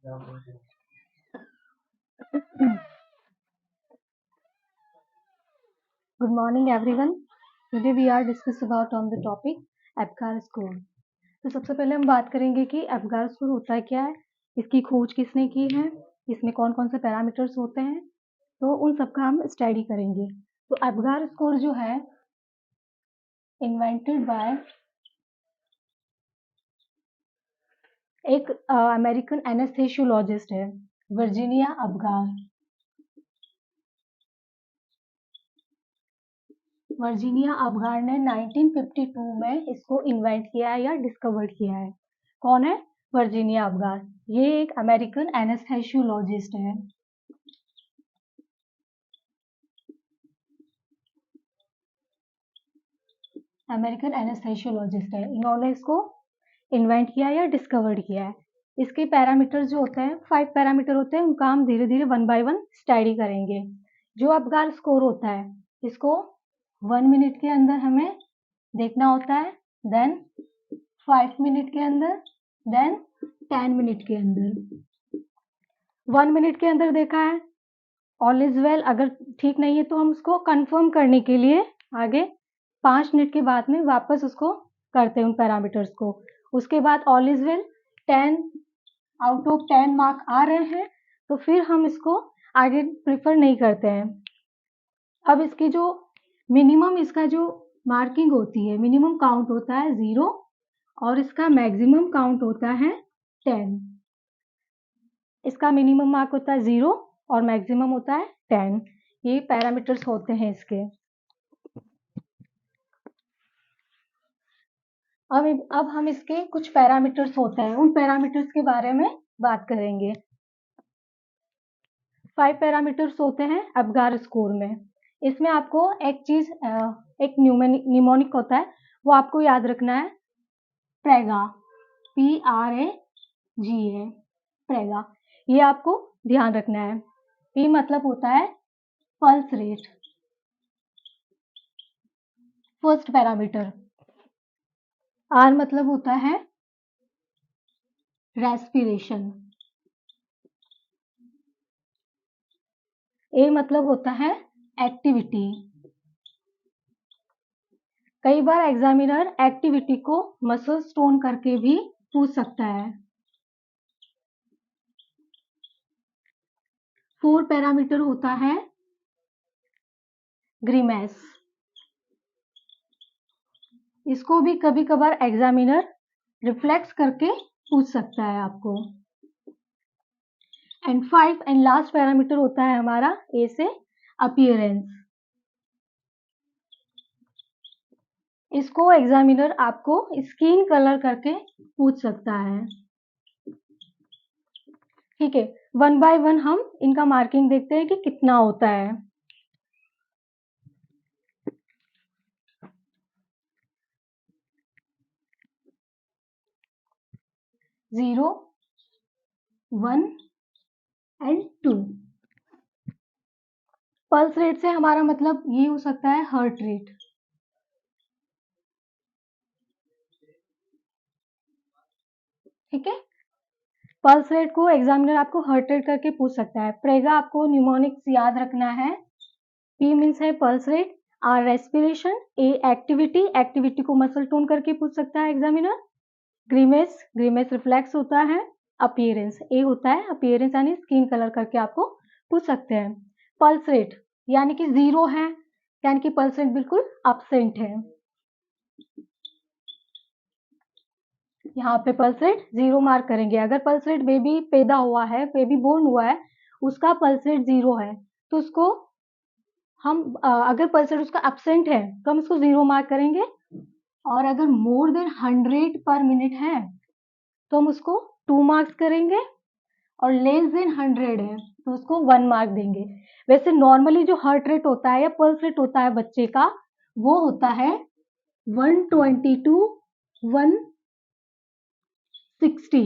Good morning everyone. Today we are discuss about on the topic Apgar score. तो सबसे पहले हम बात करेंगे कि एपगार स्कोर होता क्या है, इसकी खोज किसने की है, इसमें कौन कौन से पैरामीटर्स होते हैं, तो उन सब का हम स्टडी करेंगे। तो एपगार स्कोर जो है इन्वेंटेड बाय एक अमेरिकन एनेस्थेसियोलॉजिस्ट है, वर्जीनिया एपगार। वर्जीनिया एपगार ने 1952 में इसको इन्वेंट किया है या डिस्कवर्ड किया है। कौन है? Virginia Apgar. ये एक अमेरिकन एनेस्थेसियोलॉजिस्ट है। अमेरिकन एनेस्थेसियोलॉजिस्ट है, इन्होंने इसको इन्वेंट किया या डिस्कवर्ड किया है। इसके पैरामीटर्स जो होते हैं 5 पैरामीटर होते हैं, उनका हम धीरे धीरे 1 बाय 1 स्टडी करेंगे। जो एपगार स्कोर होता है इसको 1 मिनट के अंदर हमें देखना होता है, देन 5 मिनट के अंदर, देन 10 मिनट के अंदर। 1 मिनट के अंदर देखा है, ऑल इज वेल। अगर ठीक नहीं है तो हम उसको कंफर्म करने के लिए आगे 5 मिनट के बाद में वापस उसको करते हैं उन पैरामीटर्स को। उसके बाद all is well 10 out of 10 mark आ रहे हैं तो फिर हम इसको आगे प्रिफर नहीं करते हैं। अब इसकी जो मिनिमम इसका जो मार्किंग होती है, मिनिमम काउंट होता है 0 और इसका मैक्सिमम काउंट होता है 10। इसका मिनिमम मार्क होता है 0 और मैक्सिमम होता है 10। ये पैरामीटर्स होते हैं इसके। अब हम इसके कुछ पैरामीटर्स होते हैं, उन पैरामीटर्स के बारे में बात करेंगे। 5 पैरामीटर्स होते हैं एपगार स्कोर में। इसमें आपको एक चीज, एक न्यूमोनिक होता है, वो आपको याद रखना है, प्रेगा, PRAGA, प्रेगा। ये आपको ध्यान रखना है। P मतलब होता है pulse rate, first parameter. R मतलब होता है रेस्पिरेशन। A मतलब होता है एक्टिविटी। कई बार एग्जामिनर एक्टिविटी को मसल स्टोन करके भी पूछ सकता है। 4 पैरामीटर होता है ग्रीमेस। इसको भी कभी कभार एग्जामिनर रिफ्लेक्स करके पूछ सकता है आपको। एंड 5 एंड लास्ट पैरामीटर होता है हमारा A से अपीयरेंस। इसको एग्जामिनर आपको स्किन कलर करके पूछ सकता है। ठीक है, 1 बाय 1 हम इनका मार्किंग देखते हैं कि कितना होता है। Zero, 1 and 2। पल्स रेट से हमारा मतलब ये हो सकता है हार्ट रेट। ठीक है, पल्स रेट को एग्जामिनर आपको हार्ट रेट करके पूछ सकता है। प्रेगा आपको न्यूमोनिक्स याद रखना है। P मीन्स है pulse rate, R respiration, A activity, activity को मसल टोन करके पूछ सकता है एग्जामिनर। ग्रीमेस, ग्रीमेस रिफ्लेक्स होता है। अपीयरेंस, A होता है अपीयरेंस यानी स्किन कलर करके आपको पूछ सकते हैं। पल्स रेट यानी कि 0 है, यानी कि पल्स रेट बिल्कुल एब्सेंट है। यहाँ पे पल्स रेट 0 मार्क करेंगे। अगर पल्स रेट बेबी पैदा हुआ है, बेबी बोर्न हुआ है, उसका पल्स रेट 0 है तो उसको हम अगर पल्स रेट उसका एब्सेंट है तो हम इसको 0 मार्क करेंगे। और अगर मोर देन 100 पर मिनट है तो हम उसको 2 मार्क्स करेंगे, और लेस देन 100 है तो उसको 1 मार्क देंगे। वैसे नॉर्मली जो हार्ट रेट होता है या पल्स रेट होता है बच्चे का, वो होता है 120 to 160।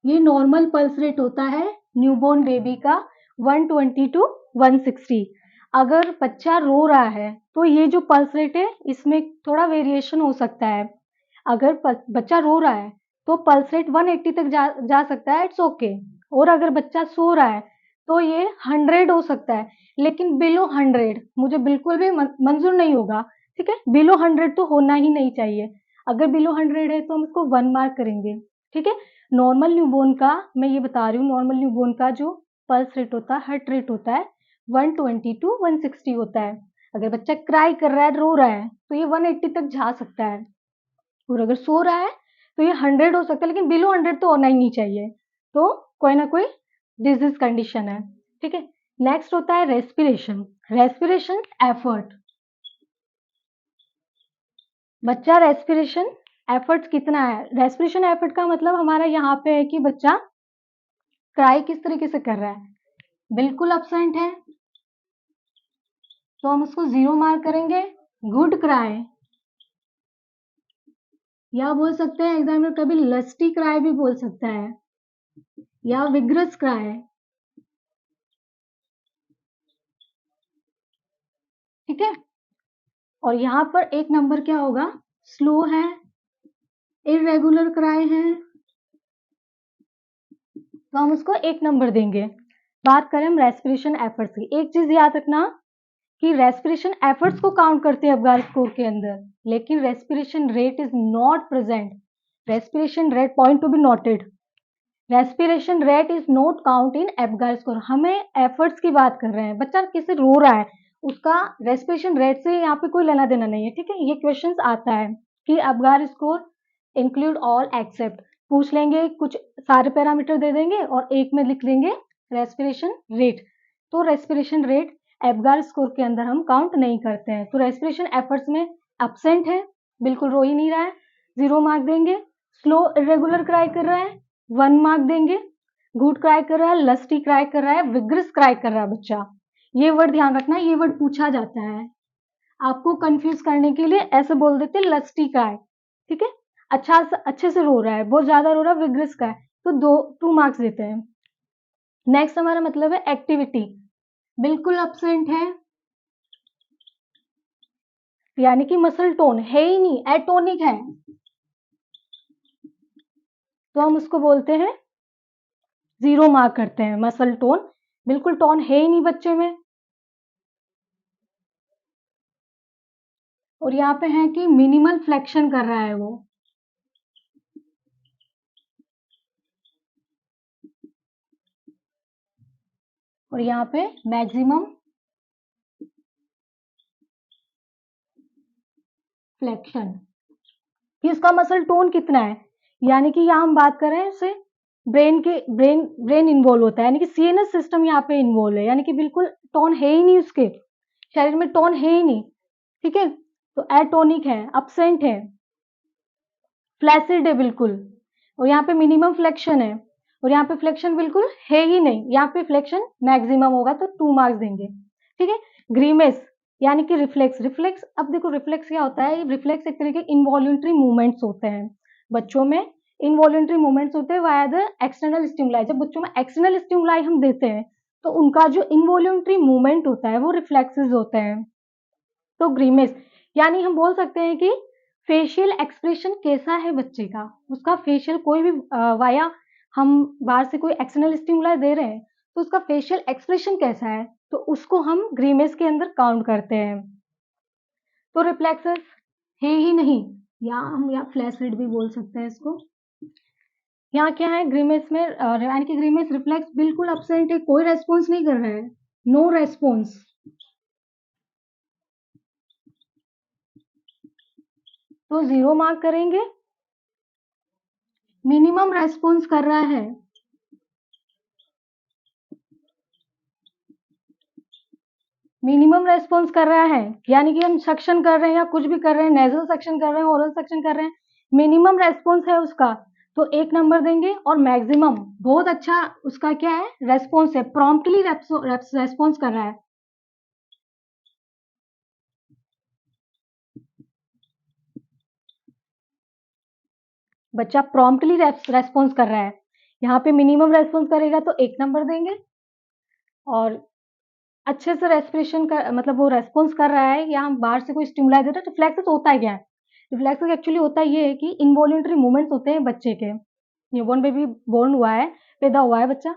ये नॉर्मल पल्स रेट होता है न्यूबॉर्न बेबी का, 120 to 160। अगर बच्चा रो रहा है तो ये जो पल्स रेट है इसमें थोड़ा वेरिएशन हो सकता है। अगर बच्चा रो रहा है तो पल्स रेट 180 तक जा सकता है, इट्स ओके। और अगर बच्चा सो रहा है तो ये 100 हो सकता है, लेकिन बिलो 100 मुझे बिल्कुल भी मंजूर नहीं होगा। ठीक है, बिलो 100 तो होना ही नहीं चाहिए। अगर बिलो 100 है तो हम इसको 1 मार्क करेंगे। ठीक है, नॉर्मल न्यूबॉर्न का मैं ये बता रही हूँ, नॉर्मल न्यूबॉर्न का जो पल्स रेट होता है, हार्ट रेट होता है 120 टू 160 होता है। अगर बच्चा क्राई कर रहा है, रो रहा है, तो ये 180 तक जा सकता है। और अगर सो रहा है तो ये 100 हो सकता है, लेकिन बिलो 100 तो होना ही नहीं चाहिए। तो कोई ना कोई डिजीज कंडीशन है। ठीक है, नेक्स्ट होता है रेस्पिरेशन। रेस्पिरेशन एफर्ट, बच्चा रेस्पिरेशन एफर्ट कितना है। रेस्पिरेशन एफर्ट का मतलब हमारा यहाँ पे है कि बच्चा क्राई किस तरीके से कर रहा है, बिल्कुल अब्सेंट है तो हम उसको 0 मार्क करेंगे। गुड क्राई, या बोल सकते हैं एग्जामिनर कभी लस्टी क्राई भी बोल सकता है, या विग्रस क्राई। ठीक है, और यहाँ पर एक नंबर क्या होगा, स्लो है, इरेगुलर क्राई है, तो हम उसको 1 नंबर देंगे। बात करें हम रेस्पिरेशन एफर्ट्स की, एक चीज याद रखना कि रेस्पिरेशन एफर्ट्स को काउंट करते हैं अबगार स्कोर के अंदर, लेकिन respiration rate is not present. Respiration rate point to be noted, respiration rate is not count in Apgar score. हमें एफर्ट्स की बात कर रहे हैं, बच्चा किसी रो रहा है उसका रेस्पिरेशन रेट से यहाँ पे कोई लेना देना नहीं है। ठीक है, ये क्वेश्चंस आता है कि Apgar score include all except, पूछ लेंगे, कुछ सारे पैरामीटर दे देंगे और एक में लिख लेंगे रेस्पिरेशन रेट। तो रेस्पिरेशन रेट एबगार स्कोर के अंदर हम काउंट नहीं करते हैं। तो रेस्पिरेशन एफर्ट्स में एब्सेंट है, बिल्कुल रो ही नहीं रहा है, 0 मार्क देंगे। स्लो इरेगुलर क्राई कर रहा है, 1 मार्क देंगे। गुड क्राई कर रहा है, लस्टी क्राई कर रहा है, विग्रस क्राई कर रहा है बच्चा। ये वर्ड ध्यान रखना, ये वर्ड पूछा जाता है, आपको कंफ्यूज करने के लिए ऐसे बोल देते हैं लस्टी क्राई। ठीक है, अच्छे से रो रहा है, बहुत ज्यादा रो रहा है, विग्रस क्राई, तो 2 मार्क्स देते हैं। नेक्स्ट हमारा मतलब है एक्टिविटी, बिल्कुल अब्सेंट है, यानी कि मसल टोन है ही नहीं, एटोनिक है, तो हम उसको बोलते हैं 0 मार्क करते हैं। मसल टोन, बिल्कुल टोन है ही नहीं बच्चे में। और यहाँ पे है कि मिनिमल फ्लेक्शन कर रहा है वो, और यहाँ पे मैक्सिमम फ्लेक्शन कि इसका मसल टोन कितना है। यानी कि यहाँ हम बात कर रहे हैं इससे ब्रेन इन्वॉल्व होता है, यानी कि सीएनएस सिस्टम यहाँ पे इन्वॉल्व है, यानी कि बिल्कुल टोन है ही नहीं, उसके शरीर में टोन है ही नहीं। ठीक है, तो एटोनिक है, अब्सेंट है, फ्लैसिड है बिल्कुल, और यहाँ पे मिनिमम फ्लेक्शन है, और यहाँ पे फ्लेक्शन बिल्कुल है ही नहीं, यहाँ पे फ्लेक्शन मैक्सिमम होगा तो 2 मार्क्स देंगे। ठीक है, ग्रीमेस यानी कि रिफ्लेक्स। रिफ्लेक्स, अब देखो रिफ्लेक्स क्या होता है, रिफ्लेक्स एक तरह के इनवॉल्यूंटरी मूवमेंट्स होते हैं बच्चों में, इनवॉल्यूंटरी मूवमेंट्स होते हैं वाया द एक्सटर्नल स्टिमुलाई। जब बच्चों में एक्सटर्नल स्टिमुलाई हम देते हैं तो उनका जो इनवॉल्यूंटरी मूवमेंट होता है वो रिफ्लेक्सेस होते हैं। तो ग्रीमेस यानी हम बोल सकते हैं कि फेशियल एक्सप्रेशन कैसा है बच्चे का, उसका फेशियल कोई भी वाया हम बाहर से कोई एक्सटर्नल स्टिमुलाई दे रहे हैं तो उसका फेशियल एक्सप्रेशन कैसा है, तो उसको हम ग्रीमेस के अंदर काउंट करते हैं। तो रिफ्लेक्सेस है ही नहीं, या हम या फ्लैसिड भी बोल सकते हैं इसको। यहाँ क्या है ग्रीमेस में, यानी कि ग्रीमेस रिफ्लेक्स बिल्कुल अब्सेंट है, कोई रेस्पॉन्स नहीं कर रहा है, नो रेस्पॉन्स, तो 0 मार्क करेंगे। मिनिमम रेस्पॉन्स कर रहा है, मिनिमम रेस्पॉन्स कर रहा है, यानी कि हम सक्शन कर रहे हैं या कुछ भी कर रहे हैं, नेजल सक्शन कर रहे हैं, ओरल सक्शन कर रहे हैं, मिनिमम रेस्पॉन्स है उसका, तो 1 नंबर देंगे। और मैक्सिमम बहुत अच्छा उसका क्या है, रेस्पॉन्स है, प्रॉम्प्टली रेस्पॉन्स कर रहा है। बच्चा प्रॉम्प्टली रेस्पॉन्स कर रहा है, यहाँ पे मिनिमम रेस्पॉन्स करेगा तो 1 नंबर देंगे। और अच्छे से रेस्पिरेशन कर, मतलब वो रेस्पॉन्स कर रहा है, या हम बाहर से कोई स्टिमुलाई दे रहे हैं, रिफ्लेक्सेस होता है क्या है, रिफ्लेक्स एक्चुअली होता ये है कि इनवॉल्यूंटरी मूवमेंट्स होते हैं बच्चे के, न्यूबॉर्न बेबी बोर्न हुआ है, पैदा हुआ है बच्चा,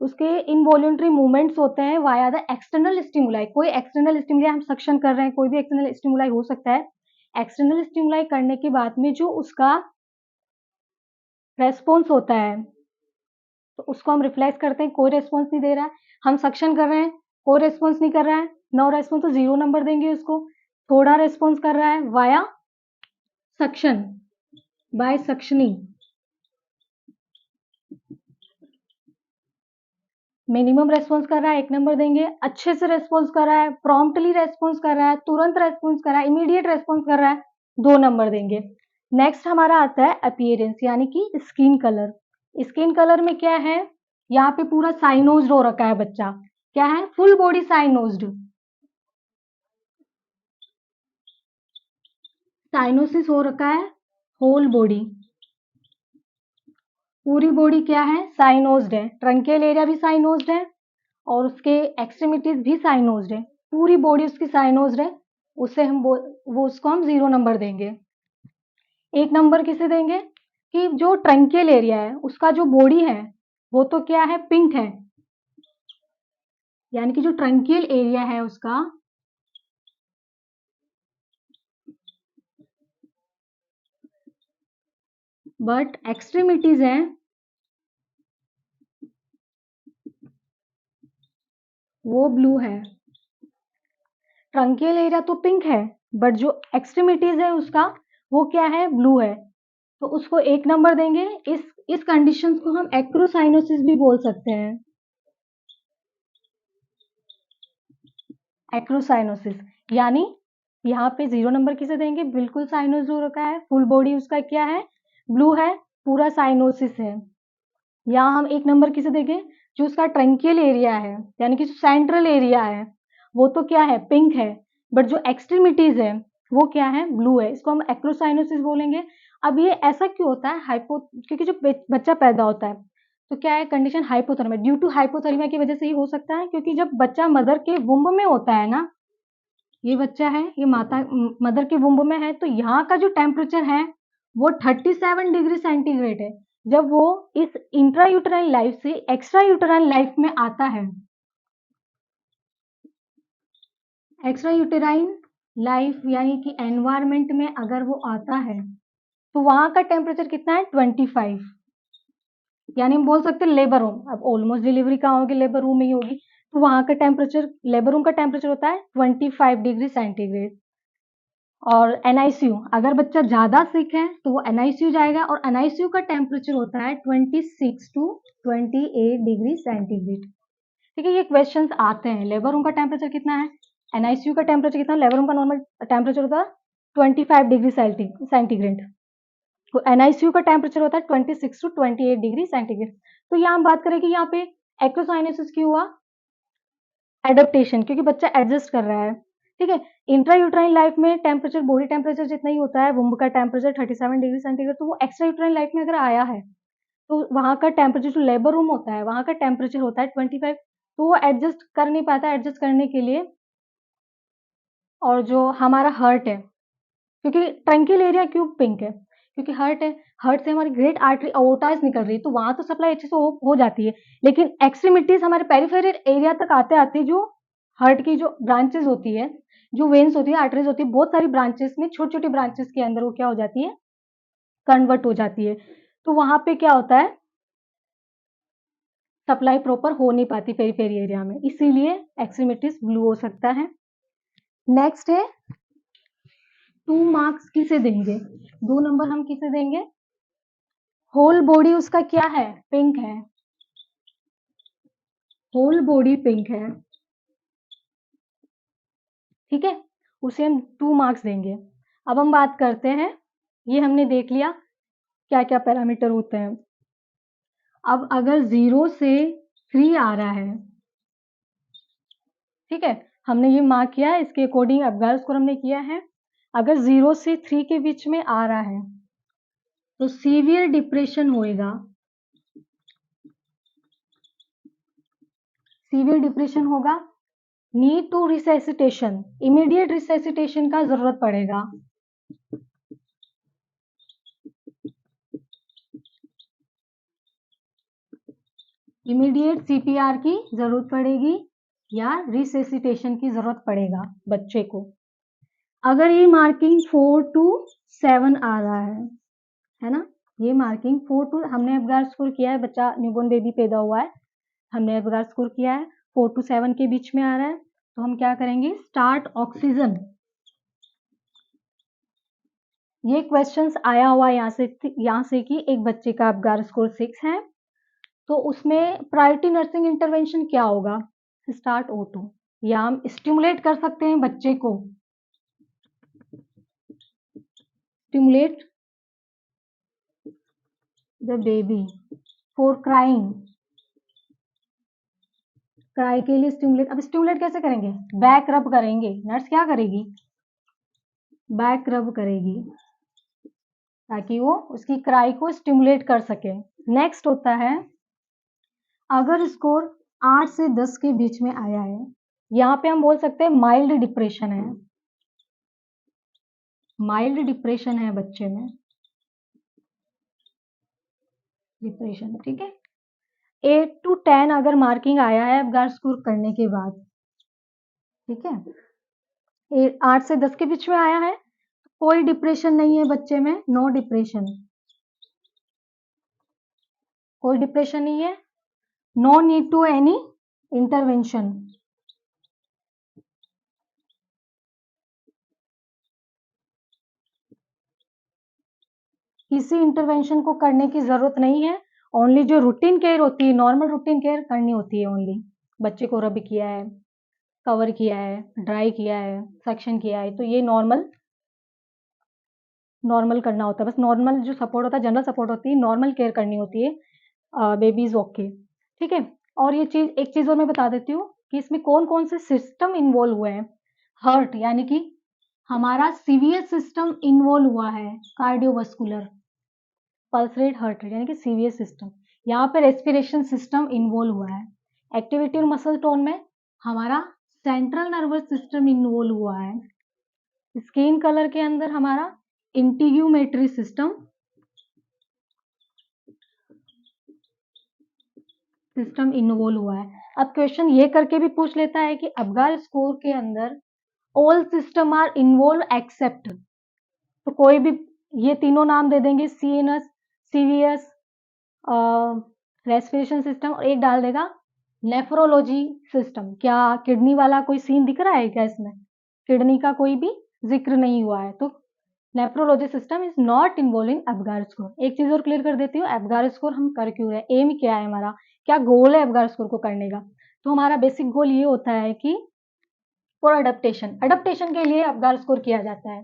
उसके इनवॉल्यूंटरी मूवमेंट्स होते हैं वाया द एक्सटर्नल स्टिमुलाई। कोई एक्सटर्नल स्टिमुलाई हम सक्शन कर रहे हैं, कोई भी एक्सटर्नल स्टिमुलाई हो सकता है। एक्सटर्नल स्टिमुलाई करने के बाद में जो उसका रेस्पॉन्स होता है तो उसको हम रिफ्लेक्स करते हैं, कोई रेस्पॉन्स नहीं दे रहा है। हम सक्शन कर रहे हैं, कोई रेस्पॉन्स नहीं कर रहा है, नो रेस्पॉन्स, तो 0 नंबर देंगे उसको। थोड़ा रेस्पॉन्स कर रहा है via suction, by suctioning, minimum response कर रहा है 1 नंबर देंगे। अच्छे से रेस्पॉन्स कर रहा है, प्रॉम्प्टली रेस्पॉन्स कर रहा है, तुरंत रेस्पॉन्स कर रहा है, इमीडिएट रेस्पॉन्स कर रहा है, 2 नंबर देंगे। नेक्स्ट हमारा आता है अपीयरेंस, यानी कि स्किन कलर। स्किन कलर में क्या है, यहाँ पे पूरा साइनोज्ड हो रखा है बच्चा, क्या है, फुल बॉडी साइनोज्ड, साइनोसिस हो रखा है, होल बॉडी, पूरी बॉडी क्या है, साइनोज्ड है, ट्रंकियल एरिया भी साइनोज्ड है और उसके एक्सट्रीमिटीज भी साइनोज्ड है, पूरी बॉडी उसकी साइनोज्ड है, उसे हम वो उसको हम 0 नंबर देंगे। 1 नंबर किसे देंगे कि जो ट्रंकियल एरिया है उसका जो बॉडी है वो तो क्या है, पिंक है, यानी कि जो ट्रंकियल एरिया है उसका बट एक्सट्रीमिटीज है वो ब्लू है। ट्रंकियल एरिया तो पिंक है बट जो एक्सट्रीमिटीज है उसका वो क्या है, ब्लू है, तो उसको 1 नंबर देंगे। इस कंडीशन को हम एक्रोसाइनोसिस भी बोल सकते हैं, एक्रोसाइनोसिस, यानी यहाँ पे 0 नंबर किसे देंगे, बिल्कुल साइनोज हो रखा है, फुल बॉडी उसका क्या है, ब्लू है, पूरा साइनोसिस है। यहाँ हम 1 नंबर किसे देंगे, जो उसका ट्रंकियल एरिया है यानी कि जो सेंट्रल एरिया है वो तो क्या है, पिंक है, बट जो एक्सट्रीमिटीज है वो क्या है, ब्लू है, इसको हम एक्रोसाइनोसिस बोलेंगे। अब ये ऐसा क्यों होता है, क्योंकि जो बच्चा पैदा होता है तो क्या है, condition hypothermia, due to hypothermia की वजह से ही हो सकता है, क्योंकि जब बच्चा मदर के वुम्ब में होता है ना, ये बच्चा है, ये मदर के वुम्ब में है, तो यहाँ का जो टेम्परेचर है वो 37 डिग्री सेंटीग्रेड है। जब वो इस इंट्रा यूटराइन लाइफ से एक्स्ट्रा यूटराइन लाइफ में आता है, एक्स्ट्रा यूटेराइन लाइफ यानी कि एनवायरमेंट में अगर वो आता है तो वहां का टेम्परेचर कितना है, 25, यानी हम बोल सकते हैं लेबर रूम। अब ऑलमोस्ट डिलीवरी कहाँ होगी, लेबर रूम में ही होगी, तो वहां का टेम्परेचर, लेबर रूम का टेम्परेचर होता है 25 डिग्री सेंटीग्रेड। और एनआईसीयू, अगर बच्चा ज्यादा सिक है तो वो एनआईसीयू जाएगा, और एनआईसीयू का टेम्परेचर होता है 26 टू 28 डिग्री सेंटीग्रेड। ठीक है, ये क्वेश्चन आते हैं, लेबर रूम का टेम्परेचर कितना है, एनआईसीयू का टेम्परेचर कितना, लेबर रूम का नॉर्मल टेम्परेचर होता है 25 डिग्री सेंटीग्रेड, तो एनआईसीयू का टेम्परेचर होता है 26 टू 28 डिग्री सेंटीग्रेड। तो यहाँ हम बात करें कि यहाँ पे एक्रोसाइनोसिस क्यों हुआ, एडेप्टेशन, क्योंकि बच्चा एडजस्ट कर रहा है। ठीक है, इंट्रा यूट्राइन लाइफ में टेम्परेचर बॉडी टेम्परेचर जितना ही होता है, वुम्ब का टेम्परेचर 37 डिग्री सेंटीग्रेड, तो वो एक्स्ट्रा यूट्राइन लाइफ में अगर आया है तो वहां का टेम्परेचर, जो लेबर रूम होता है वहां का टेम्परेचर होता है 25, तो वो एडजस्ट कर नहीं पाता, एडजस्ट करने के लिए। और जो हमारा हर्ट है, क्योंकि ट्रंकियल एरिया क्यों पिंक है, क्योंकि हर्ट है, हर्ट से हमारी ग्रेट आर्टरी अओर्टास निकल रही है, तो वहां तो सप्लाई अच्छे से हो जाती है, लेकिन एक्सट्रीमिटीज हमारे पेरिफेरल एरिया तक आते आते जो हर्ट की जो ब्रांचेस होती है, जो वेन्स होती है, आर्टरीज होती है, बहुत सारी ब्रांचेस में, छोटी छोटी ब्रांचेस के अंदर वो क्या हो जाती है, कन्वर्ट हो जाती है, तो वहां पे क्या होता है, सप्लाई प्रॉपर हो नहीं पाती पेरिफेरी एरिया में, इसीलिए एक्सट्रीमिटीज ब्लू हो सकता है। नेक्स्ट है 2 मार्क्स किसे देंगे, 2 नंबर हम किसे देंगे, होल बॉडी उसका क्या है, पिंक है, होल बॉडी पिंक है, ठीक है, उसे हम 2 मार्क्स देंगे। अब हम बात करते हैं, ये हमने देख लिया क्या क्या पैरामीटर होते हैं। अब अगर 0 से 3 आ रहा है, ठीक है, हमने ये मार्क किया है, इसके अकॉर्डिंग अब गर्ल्स को हमने किया है, अगर 0 से 3 के बीच में आ रहा है तो सीवियर डिप्रेशन होएगा, सीवियर डिप्रेशन होगा, need to resuscitation, immediate resuscitation का जरूरत पड़ेगा, इमीडिएट सीपीआर की जरूरत पड़ेगी या रिसेसिटेशन की जरूरत पड़ेगा बच्चे को। अगर ये मार्किंग 4 to 7 आ रहा है ना, ये मार्किंग 4 to, हमने एब्गार स्कोर किया है, बच्चा न्यूबॉर्न बेबी पैदा हुआ है, हमने एब्गार स्कोर किया है 4 to 7 के बीच में आ रहा है, तो हम क्या करेंगे, स्टार्ट ऑक्सीजन। ये क्वेश्चंस आया हुआ यहाँ से कि एक बच्चे का एब्गार स्कोर 6 है, तो उसमें प्रायोरिटी नर्सिंग इंटरवेंशन क्या होगा, स्टार्ट O2, या हम स्टिमुलेट कर सकते हैं बच्चे को, stimulate the baby for crying, cry के लिए स्टिमुलेट। अब स्टिमुलेट कैसे करेंगे, बैक रब करेंगे, नर्स क्या करेगी, बैक रब करेगी ताकि वो उसकी क्राई को स्टिमुलेट कर सके। नेक्स्ट होता है, अगर स्कोर 8 से 10 के बीच में आया है, यहाँ पे हम बोल सकते हैं माइल्ड डिप्रेशन है, माइल्ड डिप्रेशन है बच्चे में, डिप्रेशन, ठीक है। 8 to 10 अगर मार्किंग आया है एब्गार स्कोर करने के बाद, ठीक है, 8 से 10 के बीच में आया है, कोई डिप्रेशन नहीं है बच्चे में, नो डिप्रेशन, कोई डिप्रेशन नहीं है, no need to any intervention, किसी इंटरवेंशन को करने की जरूरत नहीं है, ओनली जो रूटीन केयर होती है, नॉर्मल रूटीन केयर करनी होती है ओनली। बच्चे को रब किया है, कवर किया है, ड्राई किया है, सेक्शन किया है, तो ये नॉर्मल करना होता है, बस नॉर्मल जो सपोर्ट होता है, जनरल सपोर्ट होती है, नॉर्मल केयर करनी होती है, बेबीज ओके, ठीक है। और ये चीज, एक चीज और मैं बता देती हूँ कि इसमें कौन कौन से सिस्टम इन्वॉल्व हुए हैं, हार्ट यानी कि हमारा सीवीएस सिस्टम इन्वॉल्व हुआ है, cardiovascular, pulse rate, heart rate यानी कि सीवीएस सिस्टम, यहाँ पे रेस्पिरेशन सिस्टम इन्वॉल्व हुआ है, एक्टिविटी और मसल टोन में हमारा सेंट्रल नर्वस सिस्टम इन्वॉल्व हुआ है, स्किन कलर के अंदर हमारा इंटीग्यूमेटरी सिस्टम इन्वॉल्व हुआ है। अब क्वेश्चन ये करके भी पूछ लेता है कि अबगार स्कोर के अंदर all system are involve except, तो कोई भी ये तीनों नाम दे देंगे, सीएनएस, सीवीएस, रेस्पिरेशन सिस्टम, और एक डाल देगा नेफ्रोलॉजी सिस्टम। क्या किडनी वाला कोई सीन दिख रहा है क्या इसमें, किडनी का कोई भी जिक्र नहीं हुआ है, तो nephrology system is not involve in Apgar score. एक चीज और क्लियर कर देती हूँ, एब्गार स्कोर हम कर क्यों रहे, एम क्या है हमारा, क्या गोल है एब्गार स्कोर को करने का, तो हमारा बेसिक गोल ये होता है कि फॉर अडेप्टेशन, अडेप्टेशन के लिए एब्गार स्कोर किया जाता है,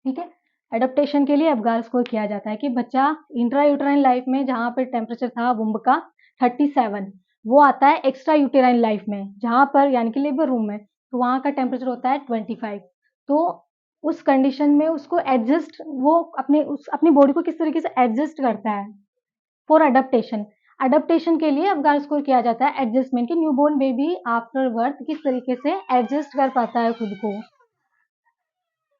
ठीक है। एडेप्टेशन के लिए एब्गार स्कोर किया जाता है कि बच्चा इंट्रा यूटेराइन लाइफ में जहां पर टेम्परेचर था वुम्ब का 37, वो आता है एक्स्ट्रा यूटेराइन लाइफ में जहां पर यानी कि लेबर रूम में, तो वहां का टेम्परेचर होता है 25, तो उस कंडीशन में उसको एडजस्ट, वो अपनी बॉडी को किस तरीके से एडजस्ट करता है फॉर अडेप्टेशन। अडेप्टेशन के लिए एब्गार स्कोर किया जाता है, एडजस्टमेंट की न्यूबॉर्न बेबी आफ्टर बर्थ किस तरीके से एडजस्ट कर पाता है खुद को।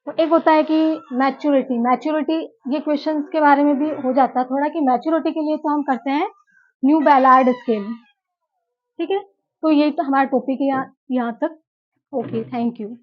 तो एक होता है कि मैच्योरिटी, मैच्योरिटी ये क्वेश्चंस के बारे में भी हो जाता है थोड़ा कि मैच्योरिटी के लिए तो हम करते हैं न्यू बैलार्ड स्केल, ठीक है। तो यही तो हमारा टॉपिक है यहाँ तक। Okay, thank you.